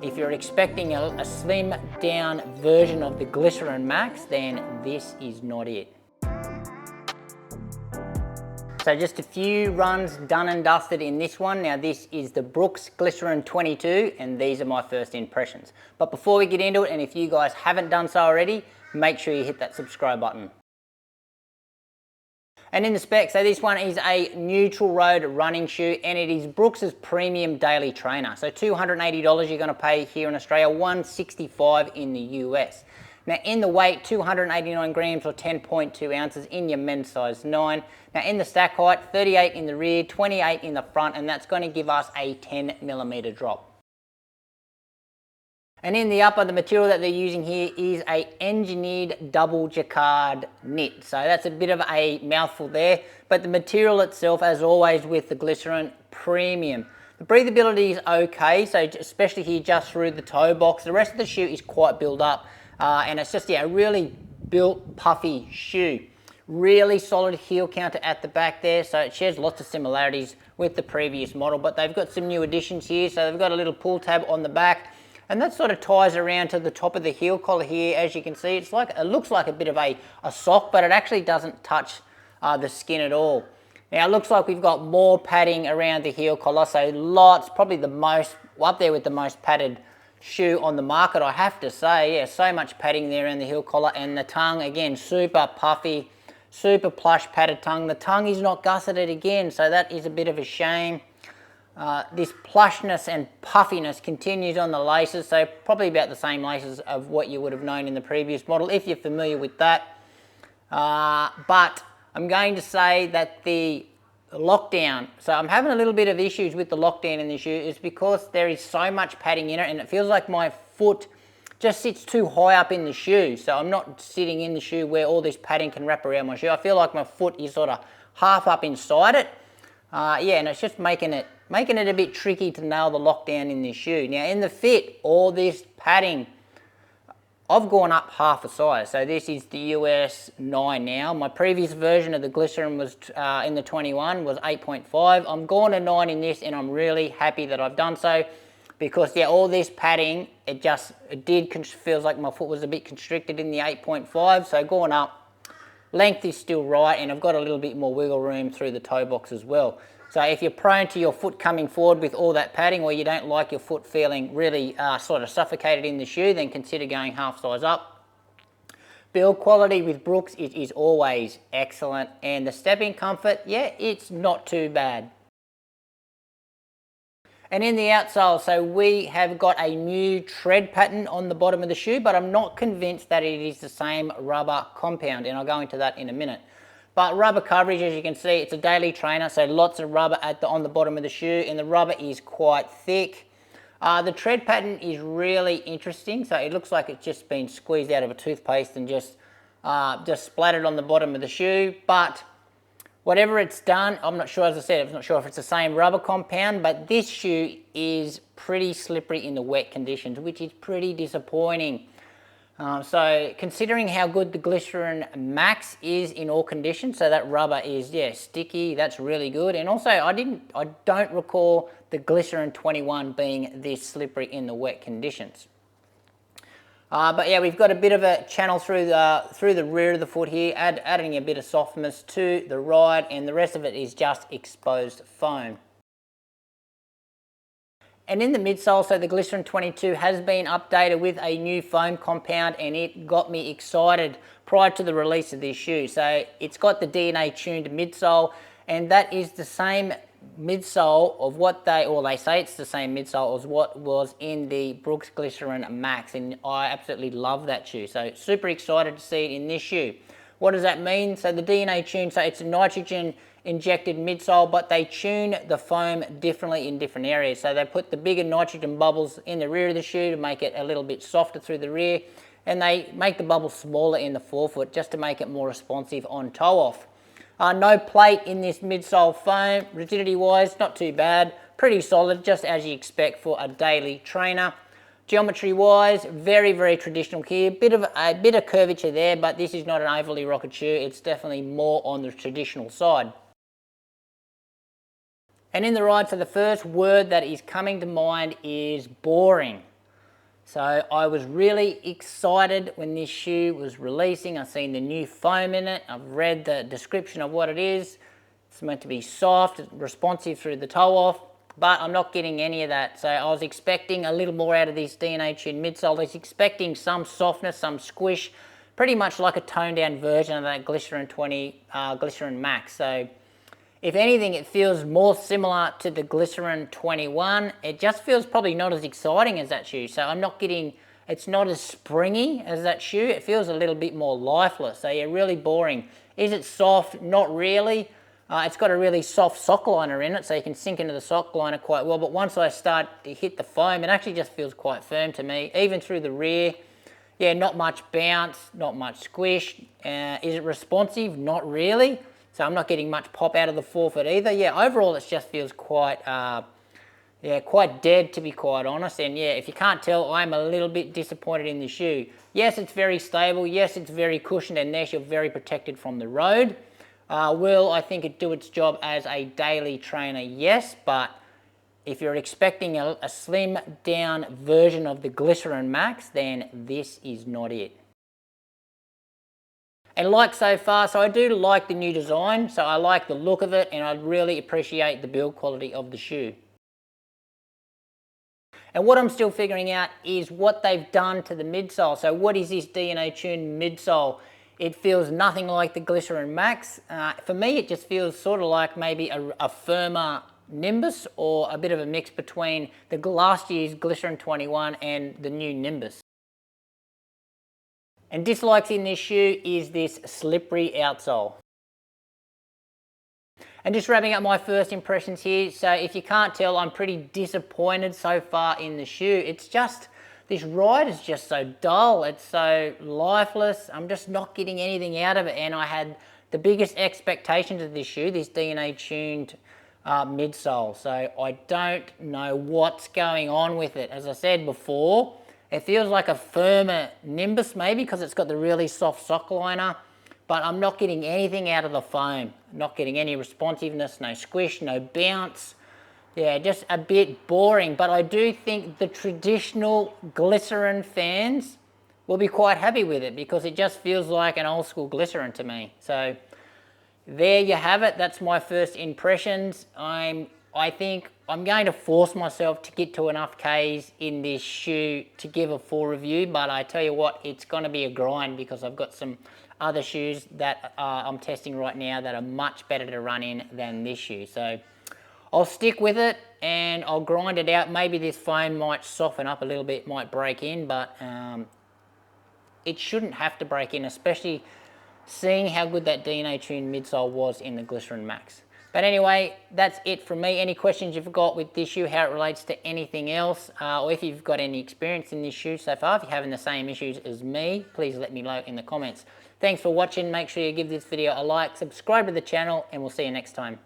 If you're expecting a slim down version of the Glycerin Max, then this is not it. So just a few runs done and dusted in this one. Now this is the Brooks Glycerin 22 and these are my first impressions. But before we get into it, and if you guys haven't done so already, make sure you hit that subscribe button. And in the spec, so this one is a neutral road running shoe and it is Brooks's premium daily trainer. So $280 you're going to pay here in Australia, $165 in the US. Now in the weight, 289 grams or 10.2 ounces in your men's size 9. Now in the stack height, 38 in the rear, 28 in the front, and that's going to give us a 10mm drop. And in the upper, the material that they're using here is a engineered double jacquard knit. So that's a bit of a mouthful there, but the material itself, as always with the Glycerin, premium. The breathability is okay, so especially here just through the toe box. The rest of the shoe is quite built up, and it's just, yeah, a really built, puffy shoe. Really solid heel counter at the back there, so it shares lots of similarities with the previous model, but they've got some new additions here. So they've got a little pull tab on the back, and that sort of ties around to the top of the heel collar here. As you can see, it looks like a bit of a sock, but it actually doesn't touch the skin at all. Now it looks like we've got more padding around the heel collar, so lots, probably the most, up there with the most padded shoe on the market, I have to say. Yeah, so much padding there in the heel collar, and the tongue, again, super puffy, super plush padded tongue. The tongue is not gusseted again, so that is a bit of a shame. This plushness and puffiness continues on the laces, so probably about the same laces of what you would have known in the previous model, if you're familiar with that. But I'm going to say that the lockdown, so I'm having a little bit of issues with the lockdown in the shoe, is because there is so much padding in it, and it feels like my foot just sits too high up in the shoe. So I'm not sitting in the shoe where all this padding can wrap around my shoe. I feel like my foot is sort of half up inside it. Yeah, and it's just making it a bit tricky to nail the lockdown in this shoe. Now in the fit, all this padding, I've gone up half a size. So this is the US 9 now. My previous version of the Glycerin was in the 21 was 8.5. I'm going to 9 in this, and I'm really happy that I've done so, because yeah, all this padding, feels like my foot was a bit constricted in the 8.5. So going up, length is still right, and I've got a little bit more wiggle room through the toe box as well. So if you're prone to your foot coming forward with all that padding, or you don't like your foot feeling really sort of suffocated in the shoe, then consider going half size up. Build quality with Brooks is always excellent, and the stepping comfort, yeah, it's not too bad. And in the outsole, so we have got a new tread pattern on the bottom of the shoe, but I'm not convinced that it is the same rubber compound, and I'll go into that in a minute. But rubber coverage, as you can see, it's a daily trainer, so lots of rubber on the bottom of the shoe, and the rubber is quite thick. The tread pattern is really interesting, so it looks like it's just been squeezed out of a toothpaste and just splattered on the bottom of the shoe. But whatever it's done, I'm not sure, as I said, I'm not sure if it's the same rubber compound, but this shoe is pretty slippery in the wet conditions, which is pretty disappointing. So considering how good the Glycerin Max is in all conditions, so that rubber is, yeah, sticky, that's really good. And also I don't recall the Glycerin 21 being this slippery in the wet conditions. But yeah, we've got a bit of a channel through the rear of the foot here, adding a bit of softness to the ride, and the rest of it is just exposed foam. And in the midsole, so the Glycerin 22 has been updated with a new foam compound, and it got me excited prior to the release of this shoe. So it's got the DNA tuned midsole, and that is the same midsole of what they say it's the same midsole as what was in the Brooks Glycerin Max, and I absolutely love that shoe. So super excited to see it in this shoe. What does that mean? So the DNA tune, so it's a nitrogen injected midsole, but they tune the foam differently in different areas. So they put the bigger nitrogen bubbles in the rear of the shoe to make it a little bit softer through the rear, and they make the bubbles smaller in the forefoot just to make it more responsive on toe off. No plate in this midsole foam. Rigidity wise, not too bad, pretty solid, just as you expect for a daily trainer. Geometry wise, very, very traditional here. A bit of curvature there, but this is not an overly rocket shoe. It's definitely more on the traditional side. And in the ride, so the first word that is coming to mind is boring. So I was really excited when this shoe was releasing. I've seen the new foam in it. I've read the description of what it is. It's meant to be soft, responsive through the toe off, but I'm not getting any of that. So I was expecting a little more out of this DNA Tune midsole. I was expecting some softness, some squish, pretty much like a toned down version of that Glycerin Max. So if anything, it feels more similar to the Glycerin 21. It just feels probably not as exciting as that shoe. So I'm not getting, it's not as springy as that shoe. It feels a little bit more lifeless. So yeah, really boring. Is it soft? Not really. It's got a really soft sock liner in it, so you can sink into the sock liner quite well. But once I start to hit the foam, it actually just feels quite firm to me, even through the rear. Yeah, not much bounce, not much squish. Is it responsive? Not really. So I'm not getting much pop out of the forefoot either. Yeah, overall it just feels quite, quite dead, to be quite honest. And yeah, if you can't tell, I'm a little bit disappointed in the shoe. Yes, it's very stable. Yes, it's very cushioned, and yes, you're very protected from the road. Will I think it do its job as a daily trainer? Yes, but if you're expecting a slim down version of the Glycerin Max, then this is not it. And like so far, so I do like the new design, so I like the look of it, and I really appreciate the build quality of the shoe. And what I'm still figuring out is what they've done to the midsole. So what is this DNA Tune midsole? It feels nothing like the Glycerin Max. For me, it just feels sort of like maybe a firmer Nimbus, or a bit of a mix between the last year's Glycerin 21 and the new Nimbus. And dislikes in this shoe is this slippery outsole. And just wrapping up my first impressions here, so if you can't tell, I'm pretty disappointed so far in the shoe. It's just, this ride is just so dull, it's so lifeless, I'm just not getting anything out of it, and I had the biggest expectations of this shoe, this DNA tuned midsole, so I don't know what's going on with it. As I said before, it feels like a firmer Nimbus maybe because it's got the really soft sock liner, but I'm not getting anything out of the foam. Not getting any responsiveness, no squish, no bounce. Yeah, just a bit boring, but I do think the traditional Glycerin fans will be quite happy with it because it just feels like an old school Glycerin to me. So there you have it. That's my first impressions. I think I'm going to force myself to get to enough Ks in this shoe to give a full review, but I tell you what, it's going to be a grind because I've got some other shoes that I'm testing right now that are much better to run in than this shoe. So I'll stick with it and I'll grind it out. Maybe this foam might soften up a little bit, might break in, but it shouldn't have to break in, especially seeing how good that DNA Tune midsole was in the Glycerin Max. But anyway, that's it from me. Any questions you've got with this shoe, how it relates to anything else, or if you've got any experience in this shoe so far, if you're having the same issues as me, please let me know in the comments. Thanks for watching. Make sure you give this video a like, subscribe to the channel, and we'll see you next time.